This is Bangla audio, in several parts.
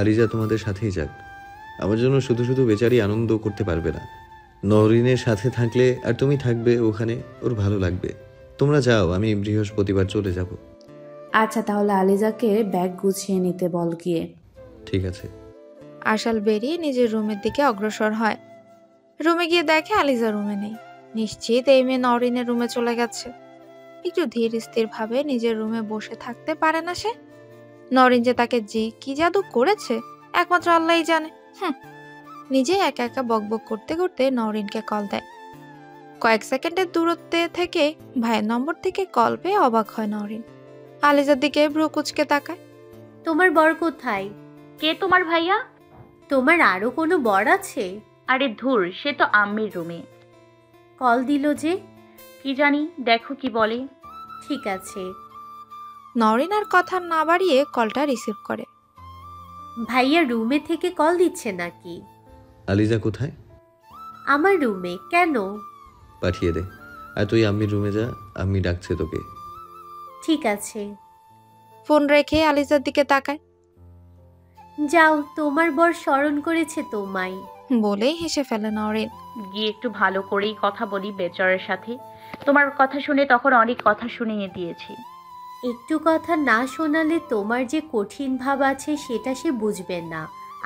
আলিজা তোমাদের সাথেই যাক। আমার জন্য শুধু শুধু বেচারি আনন্দ করতে পারবে না। নরিনের সাথে থাকলে আর তুমি থাকবে ওখানে, ওর ভালো লাগবে। তোমরা যাও, আমি বৃহস্পতিবার চলে যাব। আচ্ছা, তাহলে আলিজাকে ব্যাগ গুছিয়ে নিতে বল গিয়ে। ঠিক আছে। আশাল বেরিয়ে নিজের রুমের দিকে অগ্রসর হয়। রুমে গিয়ে দেখে আলিজা রুমে নেই। নিশ্চিত এই মেয়ে নরিনের রুমে চলে গেছে। একটু ধীর স্থির ভাবে নিজের রুমে বসে থাকতে পারে না সে। নরিন যে তাকে কি জাদু করেছে একমাত্র আল্লাহই জানে। নিজে একা একা বকবক করতে করতে নরিনকে কল দেয়। কয়েক সেকেন্ডের দূরত্বে থেকে ভাইয়ের নম্বর থেকে কল পেয়ে অবাক হয় নরিন। আলিজার দিকে ভ্রু কুচকে তাকায়। তোমার বর কোথায়? কে তোমার ভাইয়া? তোমার আরো কোনো বর আছে? আরে ধুর, সে তো আম্মির রুমে। কল দিল যে? কি জানি, দেখো কি বলে। ঠিক আছে। নরিন আর কথা না বাড়িয়ে কলটা রিসিভ করে। ভাইয়া রুমে থেকে কল দিচ্ছে নাকি? আলিজা কোথায়? আমার রুমে। কেন? পাঠিয়ে দে। আর তুই আম্মির রুমে যা, আম্মি ডাকছে তোকে। ঠিক আছে। ফোন রেখে আলিজার দিকে তাকায়। যাও, তোমার বর স্মরণ করেছে তোমায়। বলেই হেসে ফেলে নরিন। গিয়ে একটু ভালো করেই কথা বলি বেচারের সাথে। তোমার কথা শুনে তখন অনেক কথা শুনিয়ে দিয়েছি। একটু কথা না শোনালে তোমার যে কঠিন ভাব আছে সেটা সে বুঝবে না।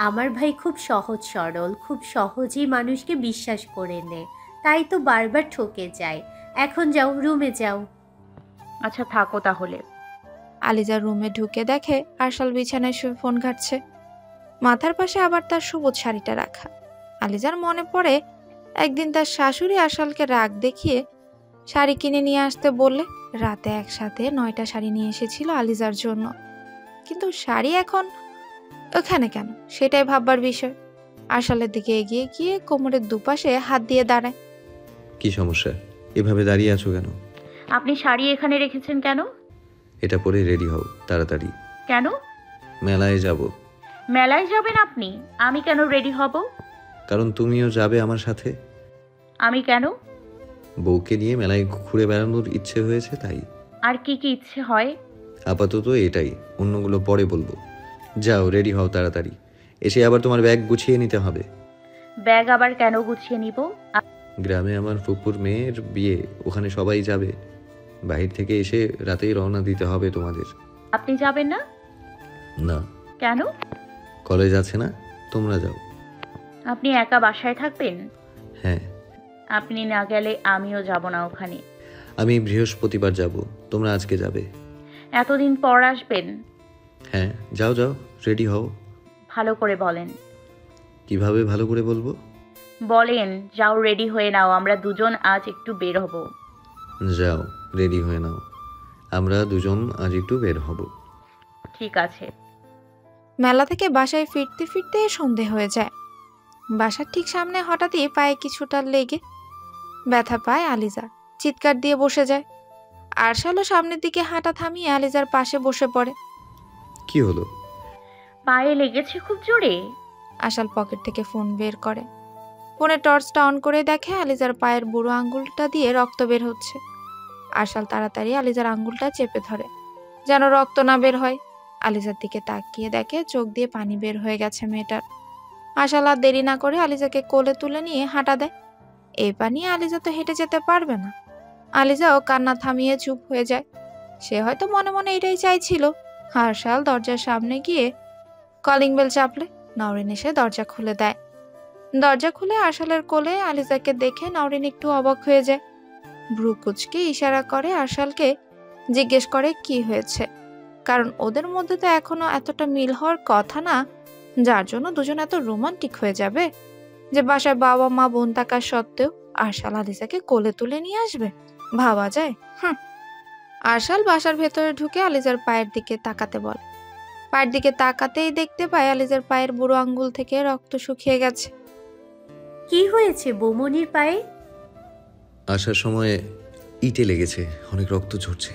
আমার ভাই খুব সহজ সরল, খুব সহজেই মানুষকে বিশ্বাস করে নেয়, তাই তো বারবার ঠকে যায়। এখন যাও, রুমে যাও। আচ্ছা থাকো তাহলে। আলিজার রুমে ঢুকে দেখে আরশাল বিছানায় শুয়ে ফোন ঘাটছে। মাথার পাশে আবার তার সবুজ শাড়িটা রাখা। আলিজার মনে পড়ে একদিন তার শাশুড়ি আরশালকে রাগ দেখিয়ে শাড়ি কিনে নিয়ে আসতে বললে রাতে একসাথে 9টা শাড়ি নিয়ে এসেছিল আলিজার জন্য। কিন্তু শাড়ি এখন ওখানে কেন, সেটাই ভাববার বিষয়। আরশালের দিকে এগিয়ে গিয়ে কোমরের দুপাশে হাত দিয়ে দাঁড়ায়। কি সমস্যা? এভাবে দাঁড়িয়ে আছো কেন? আপনি শাড়ি এখানে রেখেছেন কেন? এটা পরে রেডি হও তাড়াতাড়ি। কেন? মেলায় যাব। মেলায় যাবেন আপনি? আমি কেন রেডি হব? কারণ তুমিও যাবে আমার সাথে। আমি কেন? বউকে নিয়ে মেলায় ঘুরে বেড়ানোর ইচ্ছে হয়েছে তাই। আর কি কি ইচ্ছে হয়? আপাতত এটাই, অন্যগুলো পরে বলবো। যাও, রেডি হও তাড়াতাড়ি। এসে আবার তোমার ব্যাগ গুছিয়ে নিতে হবে। ব্যাগ আবার কেন গুছিয়ে নিব? গ্রামে আমার ফুপুর মেয়ের বিয়ে, ওখানে সবাই যাবে। বাহির থেকে এসে রাতেই রওনা দিতে হবে তোমাদের। আপনি যাবেন না? না। কেন? কলেজ আছে না, তোমরা যাও। আপনি একা বাসায় থাকবেন? হ্যাঁ। আপনি না গেলে আমিও যাব না ওখানে। আমি বৃহস্পতিবার যাব, তোমরা আজকে যাবে। এতদিন পর আসবেন? হ্যাঁ, যাও যাও, রেডি হও। ভালো করে বলেন। কিভাবে ভালো করে বলবো? বলেন, যাও রেডি হয়ে নাও, আমরা দুজন আজ একটু বের হব। যাও, রেডি হয়ে নাও, আমরা দুজন আজ একটু বের হব। ঠিক আছে। মেলা থেকে বাসায় ফিরতে ফিরতে সন্ধে হয়ে যায়। বাসার ঠিক সামনে হঠাৎই পায়ে কিছুটা লেগে ব্যথা পায় আলিজা। চিৎকার দিয়ে বসে যায়। আরশালও সামনের দিকে হাঁটা থামিয়ে আলিজার পাশে বসে পড়ে। কি হলো? পায়ে লেগেছে খুব জোরে? আশাল পকেট থেকে ফোন বের করে। ফোনে টর্চটা অন করে দেখে আলিজার পায়ের বুড়ো আঙ্গুলটা দিয়ে রক্ত বের হচ্ছে। আশাল তাড়াতাড়ি আলিজার আঙ্গুলটা চেপে ধরে যেন রক্ত না বের হয়। আলিজার দিকে তাকিয়ে দেখে চোখ দিয়ে পানি বের হয়ে গেছে মেয়েটার। আশাল আর দেরি না করে আলিজাকে কোলে তুলে নিয়ে হাঁটা দেয়। এই পানি আলিজা তো হেঁটে যেতে পারবে না। আলিজাও কান্না থামিয়ে চুপ হয়ে যায়। সে হয়তো মনে মনে এটাই চাইছিল। আশাল দরজার সামনে গিয়ে কলিং বেল চাপলে নওরিন এসে দরজা খুলে দেয়। দরজা খুলে আশালের কোলে আলিজাকে দেখে নওরিন একটু অবাক হয়ে যায়। ভ্রু কুচকে ইশারা করে আশালকে, জিজ্ঞেস করে কি হয়েছে। কারণ ওদের মধ্যে তো এখনো এতটা মিল হওয়ার কথা না, যার জন্য দুজন এত রোমান্টিক হয়ে যাবে যে বাসায় বাবা মা বোন থাকার সত্ত্বেও আশাল আলিজাকে কোলে তুলে নিয়ে আসবে। ভাবা যায়? আশাল বাসার ভেতরে ঢুকে আলিজার পায়ের দিকে তাকাতে বলে। পায়ের দিকে তাকাতেই দেখতে পায় আলিজার পায়ের বুড়ো আঙ্গুল থেকে রক্ত শুকিয়ে গেছে। কি হয়েছে বৌমনির পায়ে? আসার সময় ইটে লেগেছে, অনেক রক্ত ঝরছে।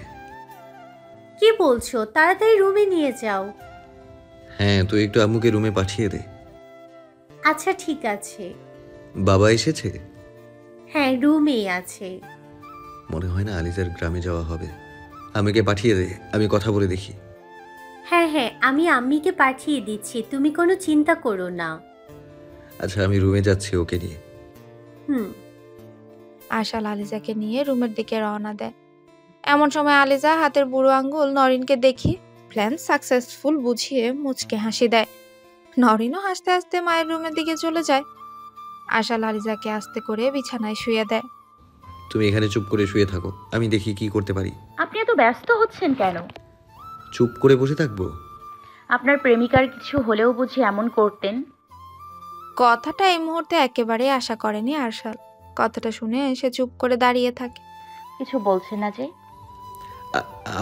কি বলছো? তাড়াতাড়ি রুমে নিয়ে যাও। হ্যাঁ, তুই একটু আম্মুকে রুমে পাঠিয়ে দে। আচ্ছা ঠিক আছে। বাবা এসেছে? হ্যাঁ, রুমেই আছে। মনে হয় না আলিজার গ্রামে যাওয়া হবে। আমাকে পাঠিয়ে দে, আমি কথা বলে দেখি। হ্যাঁ হ্যাঁ, আমি আম্মিকে পাঠিয়ে দিচ্ছি, তুমি কোনো চিন্তা করো না। আচ্ছা, আমি রুমে যাচ্ছি ওকে নিয়ে। হুম। আশাল আলিজাকে নিয়ে রুমের দিকে রওনা দেয়। এমন সময় আলিজা হাতের বুড়ো আঙ্গুল নরিনকে দেখিয়ে প্ল্যান সাকসেসফুল বুঝিয়ে মুচকে হাসি দেয়। নরিনও হাসতে হাসতে মায়ের রুমের দিকে চলে যায়। আশাল আলিজাকে আস্তে করে বিছানায় শুয়ে দেয়। তুমি এখানে চুপ করে শুয়ে থাকো, আমি দেখি কি করতে পারি। আপনি এত ব্যস্ত হচ্ছেন কেন? চুপ করে বসে থাকবো? আপনার প্রেমিকার কিছু হলেও বুঝি এমন করতেন? কথাটা এই মুহূর্তে একেবারেই আশা করেনি আরশাল। কথাটা শুনে সে চুপ করে দাঁড়িয়ে থাকে। কিছু বলছেন না যে?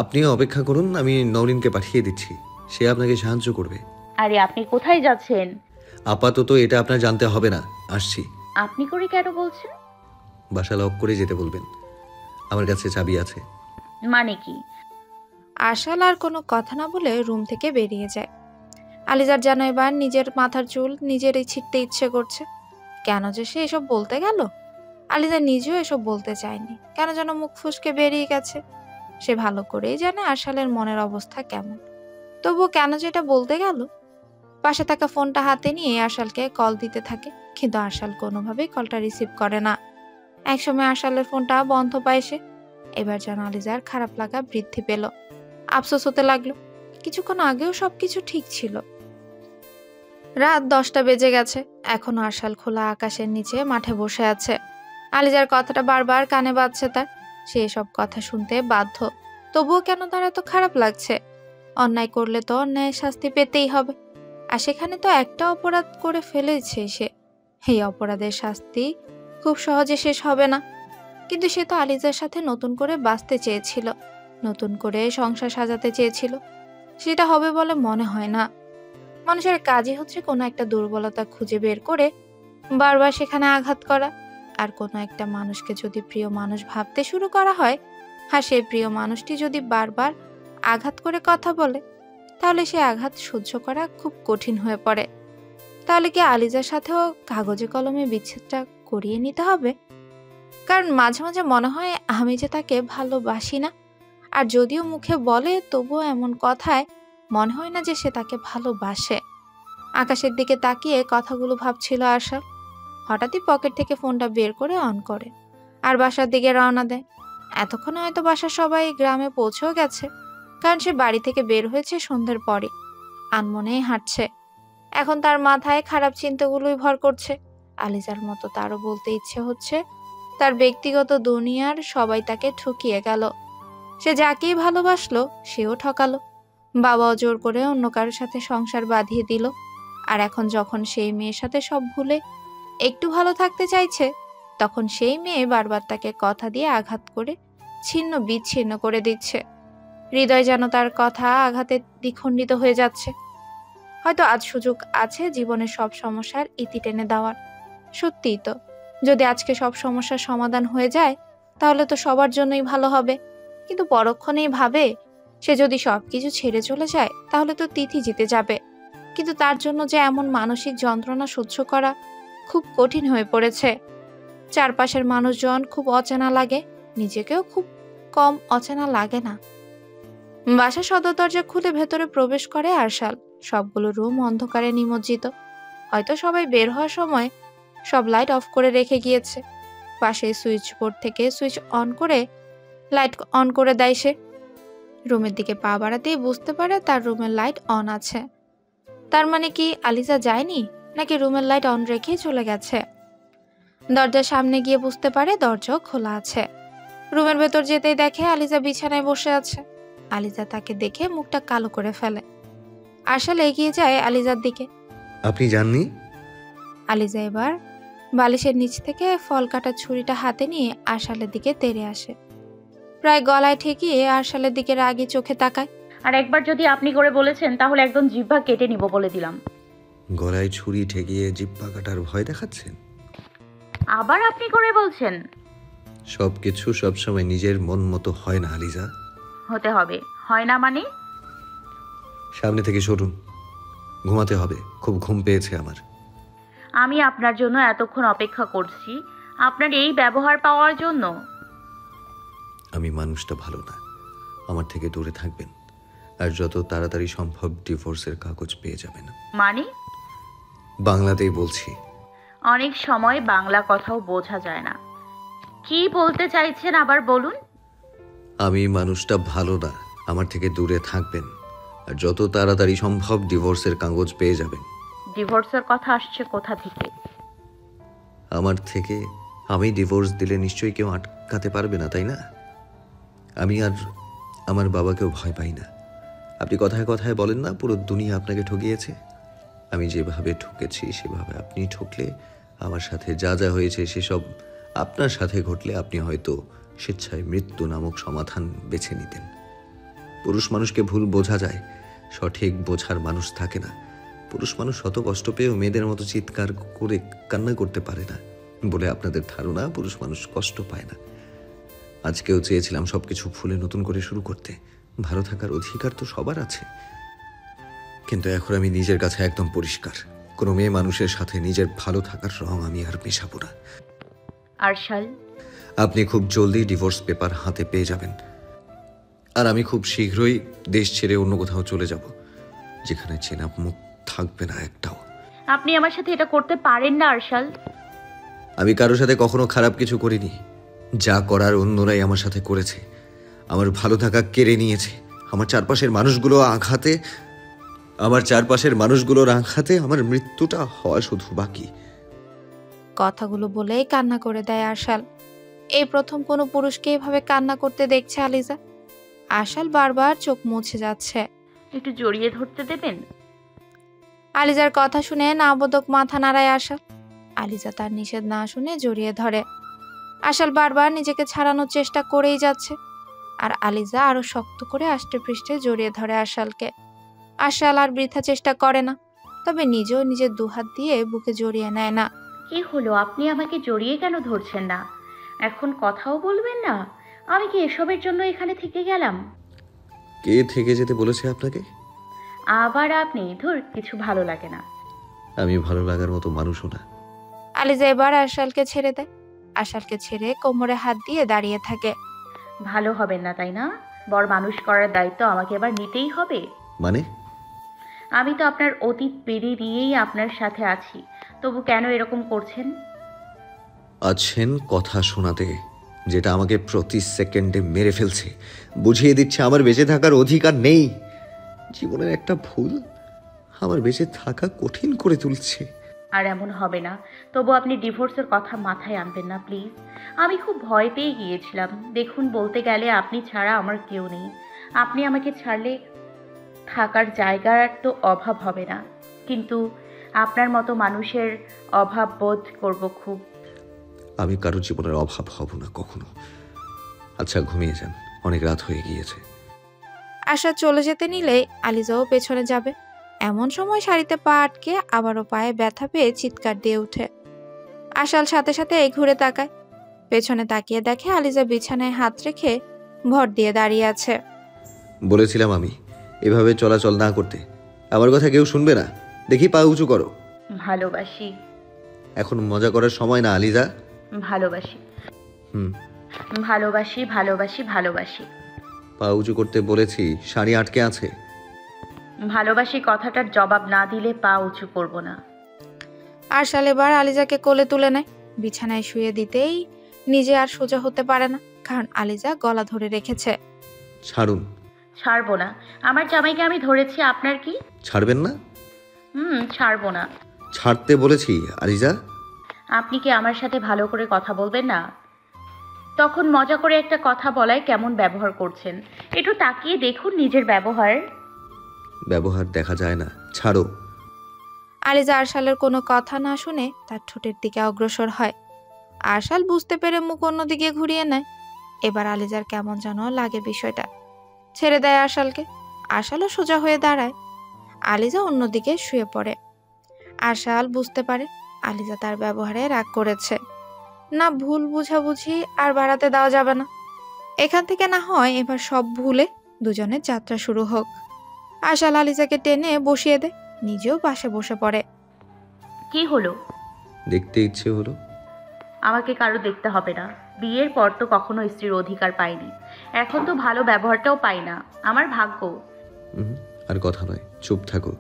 আপনিও অপেক্ষা করুন, আমি নওরিনকে পাঠিয়ে দিচ্ছি, সে আপনাকে সাহায্য করবে। আরে আপনি কোথায় যাচ্ছেন? আপাতত এটা আপনার জানতে হবে না, আসছি। আপনি করে কেন বলছেন? বাসা লক করে যেতে বলবেন, আমার কাছে চাবি আছে। মানে কি? আশাল আর কোনো কথা না বলে রুম থেকে বেরিয়ে যায়। আলিজার যেন এবার নিজের মাথার চুল নিজেরই ছিঁড়তে ইচ্ছে করছে। কেন যে সে এসব বলতে গেল? আলিজা নিজেও এসব বলতে চায়নি, কেন যেন মুখ ফুসকে বেরিয়ে গেছে। সে ভালো করেই জানে আশালের মনের অবস্থা কেমন, তবুও কেন যে এটা বলতে গেল। পাশে থাকা ফোনটা হাতে নিয়ে আশালকে কল দিতে থাকে, কিন্তু আশাল কোনোভাবেই কলটা রিসিভ করে না। একসময় আশালের ফোনটা বন্ধ পায় সে। এবার যেন আলিজার খারাপ লাগা বৃদ্ধি পেল, আফসোস হতে লাগলো। কিছুক্ষণ আগেও সবকিছু ঠিক ছিল। রাত 10টা বেজে গেছে, এখনো আশাল খোলা আকাশের নিচে মাঠে বসে আছে। আলিজার কথাটা বারবার কানে বাজছে তার। সে এসব কথা শুনতে বাধ্য, তবুও কেন তার এত খারাপ লাগছে? অন্যায় করলে তো অন্যায়ের শাস্তি পেতেই হবে, আর সেখানে তো একটা অপরাধ করে ফেলেছে সে। এই অপরাধের শাস্তি খুব সহজে শেষ হবে না। কিন্তু সে তো আলিজার সাথে নতুন করে বাঁচতে চেয়েছিল, নতুন করে সংসার সাজাতে চেয়েছিল। সেটা হবে বলে মনে হয় না। মানুষের কাজই হচ্ছে কোনো একটা দুর্বলতা খুঁজে বের করে বারবার সেখানে আঘাত করা। আর কোনো একটা মানুষকে যদি প্রিয় মানুষ ভাবতে শুরু করা হয়, আর সেই প্রিয় মানুষটি যদি বারবার আঘাত করে কথা বলে, তাহলে সে আঘাত সহ্য করা খুব কঠিন হয়ে পড়ে। তাহলে কি আলিজার সাথেও কাগজে কলমে বিচ্ছেদটা করিয়ে নিতে হবে? কারণ মাঝে মাঝে মনে হয় আমি যে তাকে ভালোবাসি না, আর যদিও মুখে বলে তবুও এমন কথায় মনে হয় না যে সে তাকে ভালোবাসে। আকাশের দিকে তাকিয়ে কথাগুলো ভাবছিল আশা। হঠাৎই পকেট থেকে ফোনটা বের করে অন করে আর বাসার দিকে রওনা দেয়। এতক্ষণে হয়তো বাসার সবাই গ্রামে পৌঁছেও গেছে, কারণ সে বাড়ি থেকে বের হয়েছে সন্ধ্যের পরে। আনমনেই হাঁটছে। এখন তার মাথায় খারাপ চিন্তাগুলোই ভর করছে। আলিজার মতো তারও বলতে ইচ্ছে হচ্ছে তার ব্যক্তিগত দুনিয়ার সবাই তাকে ঠকিয়ে গেল। সে যাকেই ভালোবাসলো সেও ঠকালো। বাবাও জোর করে অন্য কারোর সাথে সংসার বাঁধিয়ে দিল। আর এখন যখন সেই মেয়ের সাথে সব ভুলে একটু ভালো থাকতে চাইছে, তখন সেই মেয়ে বারবার তাকে কথা দিয়ে আঘাত করে ছিন্ন বিচ্ছিন্ন করে দিচ্ছে। হৃদয় যেন তার কথা আঘাতে দ্বিখণ্ডিত হয়ে যাচ্ছে। হয়তো আজ সুযোগ আছে জীবনের সব সমস্যার ইতি টেনে দেওয়ার। সত্যিই তো, যদি আজকে সব সমস্যার সমাধান হয়ে যায় তাহলে তো সবার জন্যই ভালো হবে। কিন্তু পরক্ষণেই ভাবে সে যদি সবকিছু ছেড়ে চলে যায় তাহলে তো তিথি জিতে যাবে। কিন্তু তার জন্য যে এমন মানসিক যন্ত্রণা সহ্য করা খুব কঠিন হয়ে পড়েছে। চারপাশের মানুষজন খুব অচেনা লাগে, নিজেকেও খুব কম অচেনা লাগে না। বাসার সদর দরজা খুলে ভেতরে প্রবেশ করে আরশাল। সবগুলো রুম অন্ধকারে নিমজ্জিত। হয়তো সবাই বের হওয়ার সময় সব লাইট অফ করে রেখে গিয়েছে। পাশে সুইচ বোর্ড থেকে সুইচ অন করে লাইট অন করে দেয় সে। রুমের দিকে পা বাড়াতেই বুঝতে পারে তার রুমের লাইট অন আছে। তার মানে কি আলিজা যায়নি, নাকি রুমের লাইট অন রেখেই চলে গেছে? দরজার সামনে গিয়ে বুঝতে পারে দরজাও খোলা আছে। রুমের ভেতর যেতেই দেখে আলিজা বিছানায় বসে আছে। আলিজা তাকে দেখে মুখটা কালো করে ফেলে। আরশাল এগিয়ে যায় আলিজার দিকে। আপনি জাননি? আলিজা এবার বালিশের নিচ থেকে ফল কাটার ছুরিটা হাতে নিয়ে আরশালের দিকে তেড়ে আসে। প্রায় গলায় ঠেকিয়ে আরশালের দিকে রাগী চোখে তাকায়। আর একবার যদি আপনি করে বলেছেন তাহলে একদম জিহ্বা কেটে নিব বলে দিলাম। গলায় ছুরি ঠেকিয়ে জিহ্বা কাটার ভয় দেখাচ্ছেন? আবার আপনি করে বলছেন? সবকিছু সবসময় নিজের মন মতো হয় না আলিজা। হতে হবে। হয় না মানে? সামনে থেকে সরুন, ঘুমাতে হবে, খুব ঘুম পেয়েছে আমার। আমি আপনার জন্য এতক্ষণ অপেক্ষা করছি, আপনার এই ব্যবহার পাওয়ার জন্য। আমি মানুষটা ভালো না, আমার থেকে দূরে থাকবেন আর যত তাড়াতাড়ি সম্ভব ডিভোর্সের কাগজ পেয়ে যাবেন। মানে? বাংলাতেই বলছি। অনেক সময় বাংলা কথাও বোঝা যায় না। কি বলতে চাইছেন আবার বলুন। আমি মানুষটা ভালো না, আমার থেকে দূরে থাকবেন আর যত তাড়াতাড়ি সম্ভব ডিভোর্সের কাগজ পেয়ে যাবেন। ডিভোর্সের কথা আসছে কোথা থেকে? আমার থেকে? আমি ডিভোর্স দিলে নিশ্চয়ই কেউ আটকাতে পারবে না, তাই না? আমি আর আমার বাবাকেও ভয় পাই না। আপনি কথায় কথায় বলেন না পুরো দুনিয়া আপনাকে ঠকিয়েছে। আমি যেভাবে ঠকেছি সেভাবে আপনি ঠকলে আমার সাথে যা যা হয়েছে সেসব আপনার সাথে ঘটলে আপনি হয়তো স্বেচ্ছায় মৃত্যু নামক সমাধান বেছে নিতেন। পুরুষ মানুষকে ভুল বোঝা যায়, সঠিক বোঝার মানুষ থাকে না। পুরুষ মানুষ শত কষ্ট পেয়েও মেয়েদের মতো চিৎকার করে কান্না করতে পারে না বলে আপনাদের ধারণা পুরুষ মানুষ কষ্ট পায় না। আজকেও চেয়েছিলাম সবকিছু ভুলে নতুন করে শুরু করতে। ভালো থাকার অধিকার তো সবার আছে, কিন্তু এখন আমি নিজের কাছে একদম পরিষ্কার। কোনো মেয়ে মানুষের সাথে নিজের ভালো থাকার রং আমি আর মেশাবো না। আরশাল, আপনি খুব জলদি ডিভোর্স পেপার হাতে পেয়ে যাবেন আর আমি খুব শীঘ্রই দেশ ছেড়ে অন্য কোথাও চলে যাব, যেখানে চেনা মুখ থাকবে না একটাও। আপনি আমার সাথে এটা করতে পারেন না আরশাল। আমি কারোর সাথে কখনো খারাপ কিছু করিনি। যা করার অন্যরাই আমার সাথে করেছে, আমার ভালো থাকা কেড়ে নিয়েছে। আমার চারপাশের মানুষগুলোর আঘাতে আমার মৃত্যুটা হওয়া শুধু বাকি। কথাগুলো বলেই কান্না করে দেয় আরশাল। এই প্রথম কোনো পুরুষকে এভাবে কান্না করতে দেখছে আলিজা। আরশাল বারবার চোখ মুছে যাচ্ছে। একটু জড়িয়ে ধরতে দেবেন? আলিজার কথা শুনে নাবোধক মাথা নাড়ায় আরশাল। আলিজা তার নিষেধ না শুনে জড়িয়ে ধরে। আরশাল বারবার নিজেকে ছাড়ানোর চেষ্টা করেই যাচ্ছে, আর আলিজা আরো শক্ত করে আষ্টে পৃষ্ঠে জড়িয়ে ধরে আরশালকে। আরশাল আর বৃথা চেষ্টা করে না, তবে নিজেও নিজের দুহাত দিয়ে বুকে জড়িয়ে নেয় না। কি হলো, আপনি আমাকে জড়িয়ে কেন ধরছেন না? এখন কথাও বলবেন না? আমি কি এসবের জন্য এখানে থেকে গেলাম? কে থেকে যেতে বলেছে আপনাকে? আবার আপনি? ধুর, কিছু ভালো লাগে না। আমি ভালো লাগার মতো মানুষও না। আলিজা এবার আরশালকে ছেড়ে দেয়। আরশালকে ছেড়ে কোমরে হাত দিয়ে দাঁড়িয়ে থাকে। ভালো হবেন না তাই না? বড় মানুষ করার দায়িত্ব আমাকে এবার নিতেই হবে। মানে? আমি তো আপনার অতীত পেরিয়ে দিয়েই আপনার সাথে আছি, তবু কেন এরকম করছেন? আছেন কথা শোনাতে, যেটা আমাকে প্রতি সেকেন্ডে মেরে ফেলছে। বুঝিয়ে দিচ্ছে আমার বেঁচে থাকার অধিকার নেই। জীবনের একটা ভুল আমার বেঁচে থাকা কঠিন করে তুলছে। আর এমন হবে না, তবু আপনি ডিভোর্সের কথা মাথায় আনবেন না প্লিজ। আমি খুব ভয় পেয়ে গিয়েছিলাম। দেখুন, বলতে গেলে আপনি ছাড়া আমার কেউ নেই। আপনি আমাকে ছাড়লে থাকার জায়গার তো অভাব হবে না, কিন্তু আপনার মতো মানুষের অভাব বোধ করব খুব। আমি কারো জীবনের অভাব হব না কখনো। আচ্ছা, ঘুমিয়ে যান, অনেক রাত হয়ে গিয়েছে। আশা চলে যেতে নিলেই আলিজাও পেছনে যাবে। এমন সময় শাড়িতে পা আটকে আবারও পায়ে ব্যথা পেয়ে চিৎকার দিয়ে ওঠে। আশাল সাথে সাথে ঘুরে তাকায়। পেছনে তাকিয়ে দেখে আলিজা বিছানায় হাত রেখে ভর দিয়ে দাঁড়িয়ে আছে। বলেছিলাম আমি এভাবে চলাচল না করতে। আমার কথা কেউ শুনবে না। দেখি পা উঁচু করো। ভালোবাসি। এখন মজা করার সময় না আলিজা। ভালোবাসি। হুম, ভালোবাসি ভালোবাসি ভালোবাসি। পা উঁচু করতে বলেছি, শাড়ি আটকে আছে। ভালোবাসি কথাটার জবাব না দিলে পা উঁচু করব না। আরশাল এবার আলিজাকে কোলে তুলে নেয়। বিছানায় শুয়ে দিতেই নিজে আর সোজা হতে পারে না, কারণ আলিজা গলা ধরে রেখেছে। ছাড়ুন। ছাড়বো না। আমার জামাইকে আমি ধরেছি, আপনার কি? ছাড়বেন না? ছাড়বো না। ছাড়তে বলেছি আলিজা। আপনি কি আমার সাথে ভালো করে কথা বলবেন না? তখন মজা করে একটা কথা বলায় কেমন ব্যবহার করছেন, একটু তাকিয়ে দেখুন নিজের ব্যবহার। ব্যবহার দেখা যায় না, ছাড়ো। আলিজা আরশালের কোনো কথা না শুনে তার ঠোঁটের দিকে অগ্রসর হয়। আরশাল বুঝতে পেরে মুখ অন্যদিকে ঘুরিয়ে নেয়। এবার আলিজার কেমন যেন লাগে বিষয়টা। ছেড়ে দেয় আরশালকে। আরশালও সোজা হয়ে দাঁড়ায়। আলিজা অন্যদিকে শুয়ে পড়ে। আরশাল বুঝতে পারে আলিজা তার ব্যবহারে রাগ করেছে। না, ভুল বুঝাবুঝি আর বাড়াতে দেওয়া যাবে না। এখান থেকে না হয় এবার সব ভুলে দুজনের যাত্রা শুরু হোক। আরশাল আলিজাকে টেনে বসিয়ে দেয়, নিজেও পাশে বসে পড়ে। দেখতে ইচ্ছে হলো। আমাকে কারো দেখতে হবে না। বিয়ের পর তো কখনো স্ত্রীর অধিকার পাইনি, এখন তো ভালো ব্যবহারটাও পাই না। আমার ভাগ্য। আর কথা নয়, চুপ থাকো।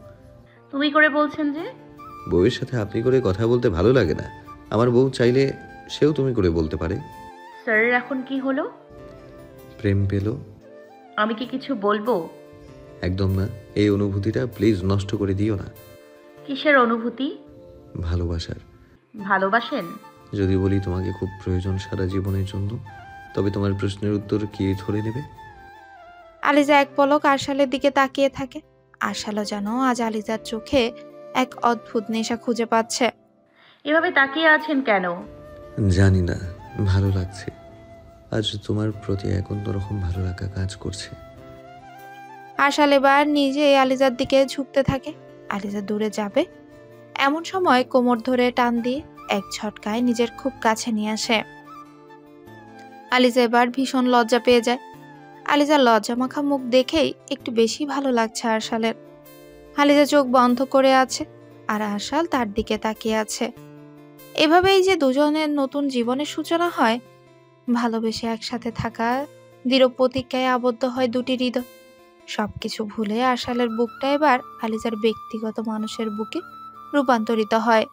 তুমি করে বলছেন যে? বউয়ের সাথে আপনি করে কথা বলতে ভালো লাগে না? আমার বউ চাইলে সেও তুমি করে বলতে পারে। স্যার এখন কি হলো? প্রেম পেল। আমি কি কিছু বলবো? একদম না, এই অনুভূতিটা প্লিজ নষ্ট করে দিও না। কিসের অনুভূতি? ভালোবাসার। ভালোবাসেন? যদি বলি তোমাকে খুব প্রয়োজন সারা জীবনের জন্য, তবে তোমার প্রশ্নের উত্তর কি ধরে নেবে? আলিজা এক পলক আরশালের দিকে তাকিয়ে থাকে। আরশালও যেন আজ আলিজার চোখে এক অদ্ভুত নেশা খুঁজে পাচ্ছে। এভাবে তাকিয়ে আছেন কেন? জানি না, ভালো লাগছে। আজ তোমার প্রতি এক অন্যরকম ভালো লাগা কাজ করছে। আরশাল এবার নিজে আলিজার দিকে ঝুঁকতে থাকে। আলিজা দূরে যাবে এমন সময় কোমর ধরে টান দিয়ে এক ঝটকায় নিজের খুব কাছে নিয়ে আসে। আলিজা এবার ভীষণ লজ্জা পেয়ে যায়। আলিজার লজ্জা মাখা মুখ দেখেই একটু বেশি ভালো লাগছে আরশালের। আলিজা চোখ বন্ধ করে আছে আর আরশাল তার দিকে তাকিয়ে আছে। এভাবেই যে দুজনের নতুন জীবনের সূচনা হয়, ভালোবেসে একসাথে থাকা দৃঢ় প্রতিজ্ঞায় আবদ্ধ হয় দুটি হৃদয়। সবকিছু ভুলে আরশালের বুকটা এবার আলিজার ব্যক্তিগত মানুষের বুকে রূপান্তরিত হয়।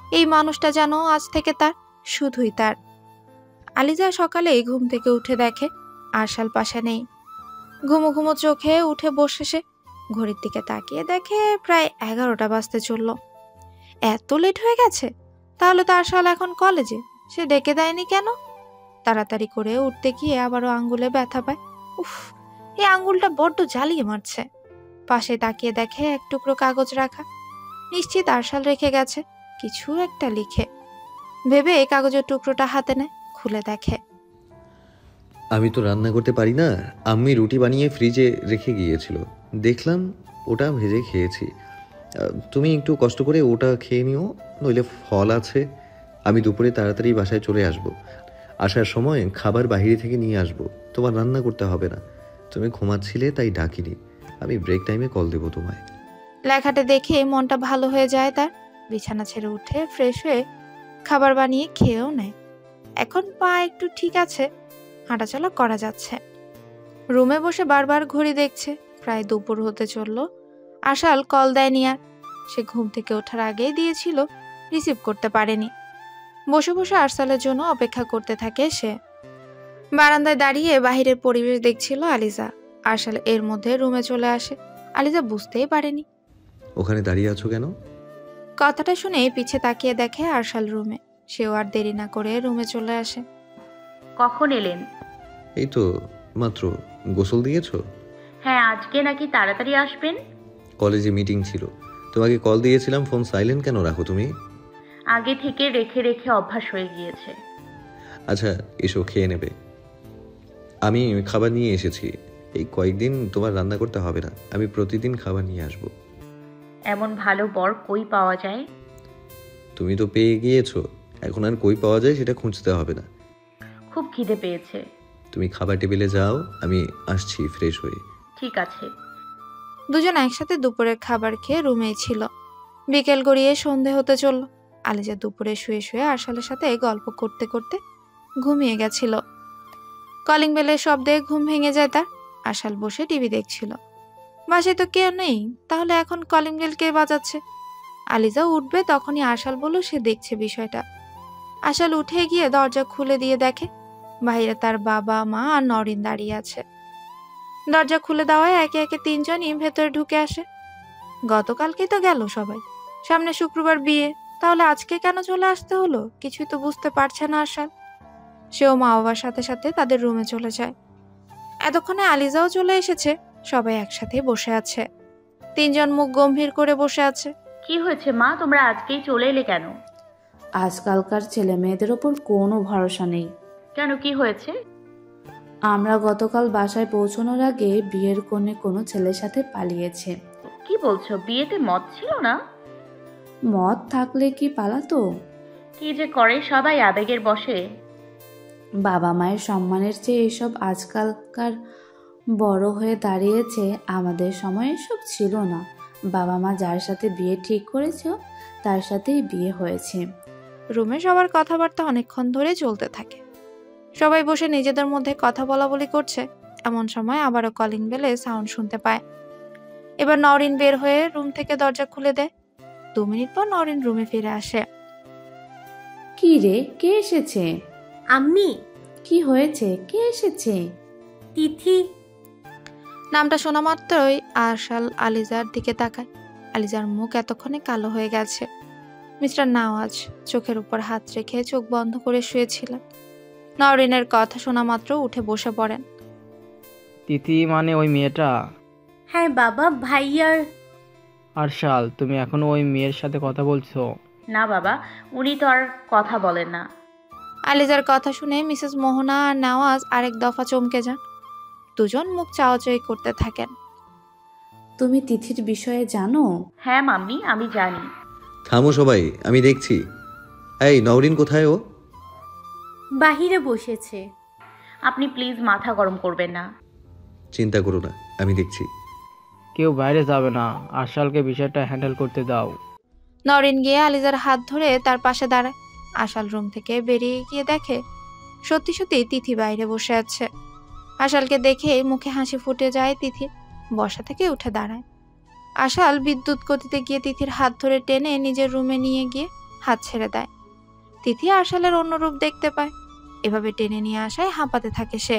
এই মানুষটা যেন আজ থেকে তার, শুধুই তার। আলিজা সকালেই ঘুম থেকে উঠে দেখে আরশাল পাশে নেই। ঘুমো ঘুমো চোখে উঠে বসে সে ঘড়ির দিকে তাকিয়ে দেখে প্রায় 11টা বাজতে চলল। এত লেট হয়ে গেছে, তাহলে তো আরশাল এখন কলেজে, সে ডেকে দেয়নি কেন? তাড়াতাড়ি করে উঠতে গিয়ে আবারও আঙ্গুলে ব্যথা পায়। উফ, এই আঙ্গুলটা বড্ড জ্বালিয়ে মারছে। পাশে তাকিয়ে দেখে এক টুকরো কাগজ রাখা। নিশ্চিত আরশাল রেখে গেছে কিছু একটা লিখে। ভেবে কাগজের টুকরোটা হাতে নেয়, খুলে দেখে। আমি তো রান্না করতে পারি না, আম্মি রুটি বানিয়ে ফ্রিজে রেখে গিয়েছিল, দেখলাম ওটা ভেজে খেয়েছি। তুমি একটু কষ্ট করে ওটা খেয়ে নিও, নইলে ফল আছে। আমি দুপুরে তাড়াতাড়ি বাসায় চলে আসব। আসার সময় খাবার বাইরে থেকে নিয়ে আসব, তোমার রান্না করতে হবে না। তুমি ঘুমাচ্ছিলে তাই ডাকিনি, আমি ব্রেক টাইমে কল দেবো তোমায়। লেখাটা দেখে মনটা ভালো হয়ে যায় তার। বিছানা ছেড়ে উঠে ফ্রেশ হয়ে খাবার বানিয়ে খেয়েও নেয়। এখন পা একটু ঠিক আছে, হাঁটাচলা করা যাচ্ছে। রুমে বসে বারবার ঘড়ি দেখছে, প্রায় দুপুর হতে চলল। আশাল কল দেয়নি আর, সে ঘুম থেকে ওঠার আগেই দিয়েছিল, রিসিভ করতে পারেনি। বসে বসে আরশালের জন্য অপেক্ষা করতে থাকে সে। বারান্দায় দাঁড়িয়ে বাহিরের পরিবেশ দেখছিল আলিজা। আরশাল এর মধ্যে রুমে চলে আসে। আলিজা বুঝতেই পারেনি। ওখানে দাঁড়িয়ে আছো কেন? কথাটা শুনে পিছে তাকিয়ে দেখে আরশাল রুমে। সেও আর দেরি না করে রুমে চলে আসে। কখন এলেন? এই তো মাত্র। গোসল দিয়েছো? হ্যাঁ, আজকে নাকি তাড়াতাড়ি আসবেন? কলেজে মিটিং ছিল, তোমাকে কল দিয়েছিলাম, ফোন সাইলেন্ট কেন রাখো তুমি? আগে থেকে রেখে রেখে অভ্যাস হয়ে গিয়েছে। আচ্ছা এসো, খেয়ে নেবে। আমি খাবার নিয়ে এসেছি। এই কয়েকদিন তোমার রান্না করতে হবে না, আমি প্রতিদিন খাবার নিয়ে আসব। এমন ভালো বর কই পাওয়া যায়? তুমি তো পেয়ে গিয়েছো, এখন আর কই পাওয়া যায় সেটা খুঁজতে হবে না। খুব খিদে পেয়েছে। তুমি খাবার টেবিলে যাও, আমি আসছি ফ্রেশ হয়ে। ঠিক আছে। দুজন একসাথে দুপুরের খাবার খেয়ে রুমেই ছিল। বিকেল গড়িয়ে সন্ধে হতে চলল। আলিজা দুপুরে শুয়ে শুয়ে আরশালের সাথে গল্প করতে করতে ঘুমিয়ে গেছিল। কলিং বেলের শব্দে ঘুম ভেঙে যায় তার। আরশাল বসে টিভি দেখছিল। বাসায় তো কেউ নেই, তাহলে এখন কলিং বেল কে বাজাচ্ছে? আলিজা উঠবে তখনই আরশাল বলল সে দেখছে বিষয়টা। আরশাল উঠে গিয়ে দরজা খুলে দিয়ে দেখে বাইরে তার বাবা, মা আর নরিন দাঁড়িয়ে আছে। দরজা খুলে দেওয়ায় একে একে তিনজনই ভেতরে ঢুকে আসে। গতকালকেই তো গেল সবাই, সামনে শুক্রবার বিয়ে, তাহলে আজকে কেন চলে আসতে হলো কিছুই তো বুঝতে পারছে না আরশাল। সেও মা বাবার সাথে সাথে তাদের রুমে চলে যায়। এতক্ষণে আলিজাও চলে এসেছে। সবাই একসাথে বসে আছে। তিনজন মুখ গম্ভীর করে বসে আছে। কি হয়েছে মা, তোমরা আজকেই চলে এলে কেন? আজকালকার ছেলে মেয়েদের ওপর কোনো ভরসা নেই। কেন, কি হয়েছে? আমরা গতকাল বাসায় পৌঁছানোর আগে বিয়ের কনে কোনো ছেলের সাথে পালিয়েছে। কি বলছো, বিয়েতে মদ ছিল না? মদ থাকলে কি পালাতো? কি যে করে সবাই আবেগের বশে। বাবা মায়ের সম্মানের চেয়ে এসব আজকালকার বড় হয়ে দাঁড়িয়েছে। আমাদের সময় এসব ছিল না। বাবা মা যার সাথে বিয়ে ঠিক করেছে তার সাথেই বিয়ে হয়েছে। রুমে সবার কথাবার্তা অনেকক্ষণ ধরে চলতে থাকে। সবাই বসে নিজেদের মধ্যে কথা বলা বলি করছে। এমন সময় আবারও কলিং বেলে সাউন্ড শুনতে পায়। এবার নওরিন বের হয়ে রুম থেকে দরজা খুলে দেয়। 2 মিনিট পর নওরিন রুমে ফিরে আসে। কি রে, কে এসেছে? আম্মি, কি হয়েছে? কে এসেছে? তিথি। নামটা শোনা মাত্রই আরশাল আলিজার দিকে তাকায়। আলিজার মুখ এতক্ষণে কালো হয়ে গেছে। মিস্টার নওয়াজ চোখের উপর হাত রেখে চোখ বন্ধ করে শুয়েছিলেন। নওরিনের কথা শোনা মাত্র উঠে বসে পড়েন। তিথি মানে ওই মেয়েটা? হ্যাঁ বাবা, ভাইয়ার। আরশাল, তুমি এখনো ওই মেয়ের সাথে কথা বলছো? না বাবা, উনি তো আর কথা বলেন না। আলিজার কথা শুনে মিসেস মোহনা আর নওয়াজ আরেক দফা চমকে যান। দুজন মুখ চাওয়াচাই করতে থাকেন। তুমি তিথির বিষয়ে জানো? হ্যাঁ মাম্মি, আমি জানি। থামো সবাই, আমি দেখছি। এই নওরিন কোথায়? ও বাহিরে বসেছে। আপনি প্লিজ মাথা গরম করবেন না। চিন্তা করো না, আমি দেখছি। কেউ বাইরে যাবে না, আরশালকে বিষয়টা হ্যান্ডেল করতে দাও। নওরিন গিয়ে আলিজার হাত ধরে তার পাশে দাঁড়ায়। আশাল রুম থেকে বেরিয়ে গিয়ে দেখে সত্যি সত্যি তিথি বাইরে বসে আছে। আশালকে দেখে মুখে হাসি ফুটে যায় তিথির। বসা থেকে উঠে দাঁড়ায়। আশাল বিদ্যুৎ গতিতে গিয়ে তিথির হাত ধরে টেনে নিজের রুমে নিয়ে গিয়ে হাত ছেড়ে দেয়। তিথি আশালের অন্য রূপ দেখতে পায়। এভাবে টেনে নিয়ে আসায় হাঁপাতে থাকে সে।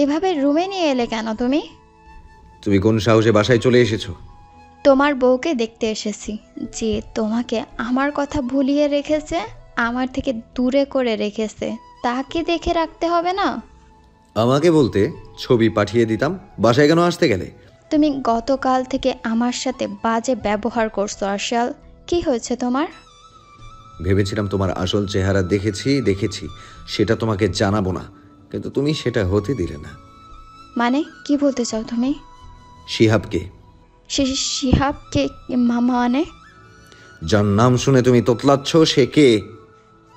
এভাবে রুমে নিয়ে এলে কেন তুমি? তুমি কোন সাহসে বাসায় চলে এসেছো? তোমার বউকে দেখতে এসেছি, যে তোমাকে আমার কথা ভুলিয়ে রেখেছে, আমার থেকে দূরে করে রেখেছে। তাকে দেখে রাখতে হবে না? আমাকে বলতে ছবি পাঠিয়ে দিতাম। বাসায় কেন আসতে গেলে? তুমি গতকাল থেকে আমার সাথে বাজে ব্যবহার করছো আরশাল। কি হয়েছে তোমার? ভেবেছিলাম তোমার আসল চেহারা দেখেছি সেটা তোমাকে জানাবো না, কিন্তু তুমি সেটা হতে দিলে না। মানে কি বলতে চাও তুমি? শিহাবকে। শিহাবকে? মানে যার নাম শুনে তুমি তোতলাচ্ছ, সে কে?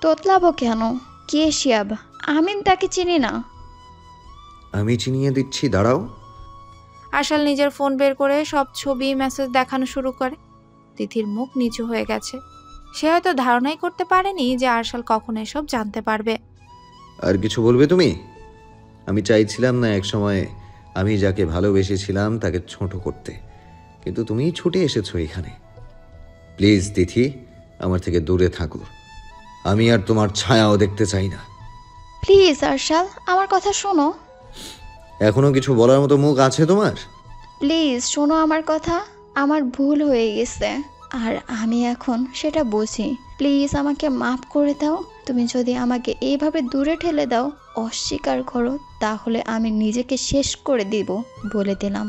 তোতলাবো কেন? কে শিহাব? আমি তাকে চিনি না। আমি চিনিয়ে দিচ্ছি, দাঁড়াও। আশাল নিজের ফোন বের করে সব ছবি মেসেজ দেখানো শুরু করে। তিথির মুখ নিচু হয়ে গেছে। সে হয়তো ধারণাই করতে পারেনি যে আরশাল কখন এসব জানতে পারবে। আর কিছু বলবে তুমি? আমি চাইছিলাম না একসময় আমি যাকে ভালোবেসেছিলাম তাকে ছোট করতে, কিন্তু তুমি ছুটে এসেছো এখানে। প্লিজ তিথি, আমার থেকে দূরে থাকো। আমি আর তোমার ছায়াও দেখতে চাই না। প্লিজ আরশাল, আমার কথা শোনো। এখনো কিছু বলার মতো মুখ আছে তোমার? প্লিজ শোনো আমার কথা। আমার ভুল হয়ে গেছে, আর আমি এখন সেটা বুঝি। প্লিজ আমাকে মাফ করে দাও। তুমি যদি আমাকে এইভাবে দূরে ঠেলে দাও, অস্বীকার করো, তাহলে আমি নিজেকে শেষ করে দিব, বলে দিলাম।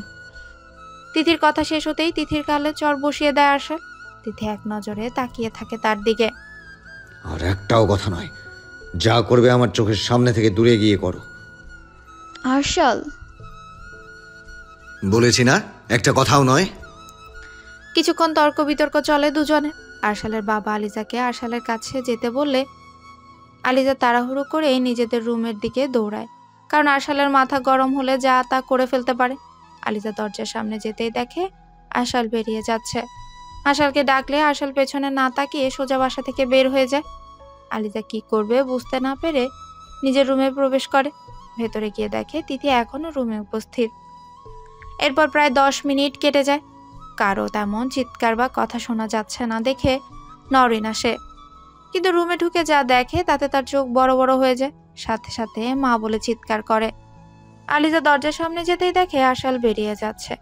তিথির কথা শেষ হতেই তিথির গালে চড় বসিয়ে দেয় আরশাল। তিথি এক নজরে তাকিয়ে থাকে তার দিকে। আর একটাও কথা নয়, যা করবে আমার চোখের সামনে থেকে দূরে গিয়ে করো। আরশাল, বলেছি না, একটা কথাও নয়। কিছুক্ষণ তর্ক বিতর্ক চলে দুজনে। আরশালের বাবা আলিজাকে আরশালের কাছে যেতে বললে আলিজা তাড়াহুড়ো করে নিজেদের রুমের দিকে দৌড়ায়, কারণ আরশালের মাথা গরম হলে যা তা করে ফেলতে পারে। আলিজা দরজার সামনে যেতেই দেখে আরশাল বেরিয়ে যাচ্ছে। আরশালকে ডাকলে আরশাল পেছনে না তাকিয়ে সোজা বাসা থেকে বের হয়ে যায়। আলিজা কি করবে বুঝতে না পেরে নিজের রুমে প্রবেশ করে। ভেতরে গিয়ে দেখে তিথি এখনো রুমে উপস্থিত। এরপর প্রায় 10 মিনিট কেটে যায়। কারো তেমন চিৎকার বা কথা শোনা যাচ্ছে না দেখে নওরিন আসে, কিন্তু রুমে ঢুকে যা দেখে তাতে তার চোখ বড় বড় হয়ে যায়। সাথে সাথে মা বলে চিৎকার করে। আলিজা দরজার সামনে যেতেই দেখে আরশাল বেরিয়ে যাচ্ছে।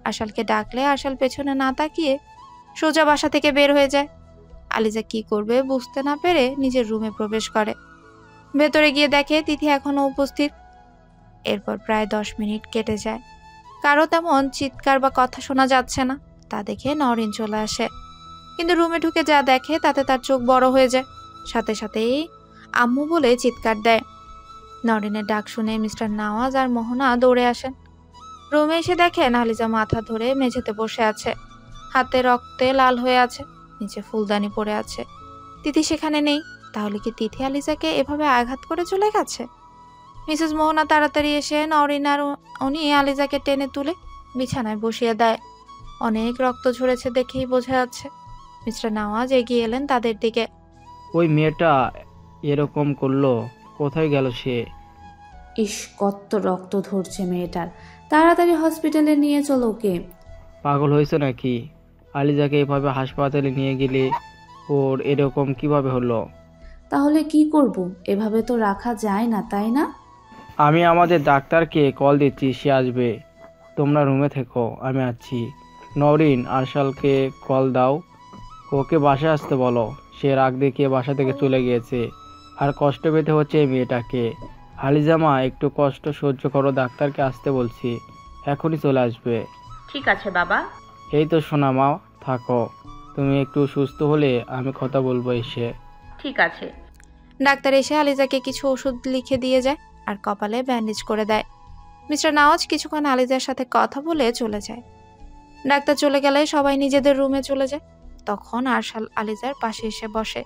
আরশালকে ডাকলে আরশাল পেছনে না তাকিয়ে সোজা বাসা থেকে বের হয়ে যায়। আলিজা কি করবে বুঝতে না পেরে নিজের রুমে প্রবেশ করে। ভেতরে গিয়ে দেখে তিথি এখনো উপস্থিত। এরপর প্রায় 10 মিনিট কেটে যায়। কারো তেমন চিৎকার বা কথা শোনা যাচ্ছে না। তা দেখে নওরিন চলে আসে, কিন্তু রুমে ঢুকে যা দেখে তাতে তার চোখ বড় হয়ে যায়। সাথে সাথেই আম্মু বলে চিৎকার দেয়। নওরিনের ডাক শুনে মিস্টার নওয়াজ আর মোহনা দৌড়ে আসেন। রুমে এসে দেখেন আলিজা মাথা ধরে মেঝেতে বসে আছে, হাতে রক্তে লাল হয়ে আছে, নিচে ফুলদানি পড়ে আছে। তিথি সেখানে নেই। তাহলে কি তিথি আলিজাকে এভাবে আঘাত করে চলে গেছে? মিসেস মোহনা তাড়াতাড়ি এসে নওরিন আর উনি আলিজাকে টেনে তুলে বিছানায় বসিয়ে দেয়। অনেক রক্ত ঝরেছে দেখেই বোঝা যাচ্ছে। মিস্টার নওয়াজ এগিয়ে এলেন তাদের দিকে। ওই মেয়েটা এরকম করলো, কোথায় গেল সে? ইস, কত রক্ত ধরছে মেয়েটার, তাড়াতাড়ি হসপিটালে নিয়ে চলো ওকে। পাগল হয়েছে নাকি? আলিজাকে এভাবে হাসপাতালে নিয়ে গেলে ওর এরকম কিভাবে হলো? তাহলে কি করব? এভাবে তো রাখা যায় না, তাই না? আমি আমাদের ডাক্তারকে কল দিচ্ছি, সে আসবে। তোমরা রুমে থেকো, আমি আছি। নরিন, আরশালকে কল দাও, ওকে বাসায় আসতে বলো। সে রাগ দেখিয়ে বাসা থেকে চলে গিয়েছে, আর কষ্ট পেতে হচ্ছে এই মেয়েটাকে। আলিজামা, একটু কষ্ট সহ্য করো, ডাক্তারকে আসতে বলছি, এখনই চলে আসবে। ঠিক আছে বাবা। এই তো সোনা মা, থাকো। তুমি একটু সুস্থ হলে আমি কথা বলবো এসে। ঠিক আছে। ডাক্তার এসে আলিজাকে কিছু ওষুধ লিখে দিয়ে যায় আর কপালে ব্যান্ডেজ করে দেয়। মিস্টার নওয়াজ কিছুক্ষণ আলিজার সাথে কথা বলে চলে যায়। ডাক্তার চলে গেলে সবাই নিজেদের রুমে চলে যায়। তখন আরশাল আলিজার পাশে এসে বসে।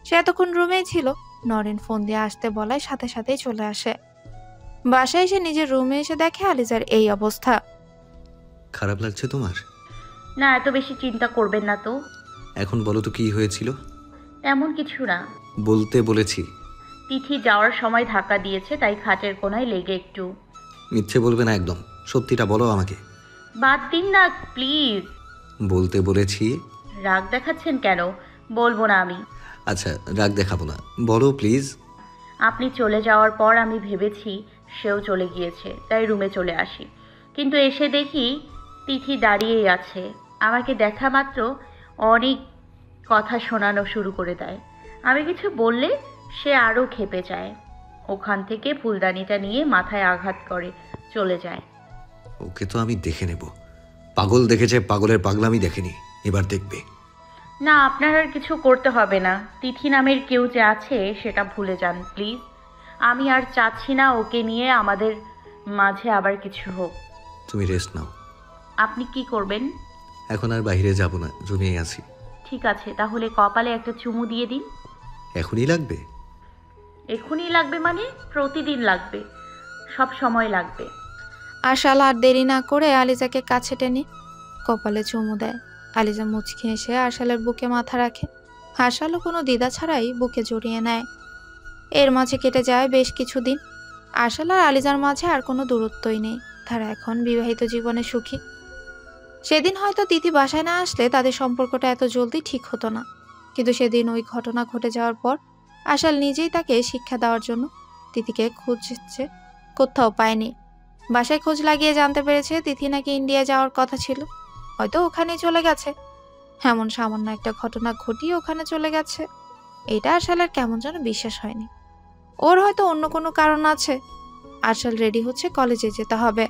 সে এতক্ষণ রুমেই ছিল। নরেন ফোন দিয়ে আসতে বলায় সাথে সাথেই চলে আসে। বাসায় এসে নিজের রুমে এসে দেখে আলিজার এই অবস্থা। খারাপ লাগছে তোমার? না, এত বেশি চিন্তা করবেন না তো। এখন বলো তো কি হয়েছিল? তেমন কিছু না। বলতে বলেছি। তিথি যাওয়ার সময় ধাক্কা দিয়েছে, তাই খাটের কোনায় লেগে একটু। মিথ্যে বলবে না একদম, সত্যিটা বলো আমাকে। বাদ দিন না প্লিজ। বলতে বলেছি। রাগ দেখাচ্ছেন কেন? বলবো না আমি। আচ্ছা, রাগ দেখাবো না, বলো প্লিজ। আপনি চলে যাওয়ার পর আমি ভেবেছি সেও চলে গিয়েছে, তাই রুমে চলে আসি। কিন্তু এসে দেখি তিথি দাঁড়িয়েই আছে। আমাকে দেখা মাত্র অনেক কথা শোনানো শুরু করে দেয়। আমি কিছু বললে সে আরও ক্ষেপে যায়। ওখান থেকে ফুলদানিটা নিয়ে মাথায় আঘাত করে চলে যায়। ওকে তো আমি দেখে নেব। পাগল দেখেছে, পাগলের পাগলামি দেখেনি, এবার দেখবে। না, আপনার আর কিছু করতে হবে না। তিথি নামের কেউ যে আছে সেটা ভুলে যান প্লিজ। আমি আর চাচ্ছি না ওকে নিয়ে আমাদের মাঝে আবার কিছু হোক। তুমি রেস্ট নাও। আপনি কি করবেন? এখন আর বাইরে যাব না, রুমেই আছি। ঠিক আছে, তাহলে কপালে একটা চুমু দিয়ে দিন। এখনই লাগবে? এখনই লাগবে মানে? প্রতিদিন লাগবে, সব সময় লাগবে। আরশাল আর দেরি না করে আলিজাকে কাছে টেনে কপালে চুমু দেয়। আলিজা মুচকি এসে আরশালের বুকে মাথা রাখে। আরশালও কোনো দ্বিধা ছাড়াই বুকে জড়িয়ে নেয়। এর মাঝে কেটে যায় বেশ কিছুদিন। আরশাল আর আলিজার মাঝে আর কোনো দূরত্বই নেই। তারা এখন বিবাহিত জীবনে সুখী। সেদিন হয়তো তিথি বাসায় না আসলে তাদের সম্পর্কটা এত জলদি ঠিক হতো না। কিন্তু সেদিন ওই ঘটনা ঘটে যাওয়ার পর আরশাল নিজেই তাকে শিক্ষা দেওয়ার জন্য তিথিকে খুঁজছে, কোথাও পায়নি। বাসায় খোঁজ লাগিয়ে জানতে পেরেছে তিথি নাকি ইন্ডিয়া যাওয়ার কথা ছিল, হয়তো ওখানেই চলে গেছে। এমন সামান্য একটা ঘটনা ঘটিয়ে ওখানে চলে গেছে, এটা আরশালের কেমন যেন বিশ্বাস হয়নি। ওর হয়তো অন্য কোনো কারণ আছে। আরশাল রেডি হচ্ছে, কলেজে যেতে হবে।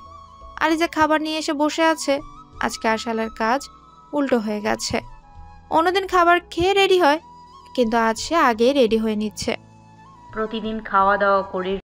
আলিজা খাবার নিয়ে এসে বসে আছে। আজকে আরশালের কাজ উল্টো হয়ে গেছে। অন্যদিন খাবার খেয়ে রেডি হয়, কিন্তু আজ সে আগেই রেডি হয়ে নিচ্ছে। প্রতিদিন খাওয়া দাওয়া করে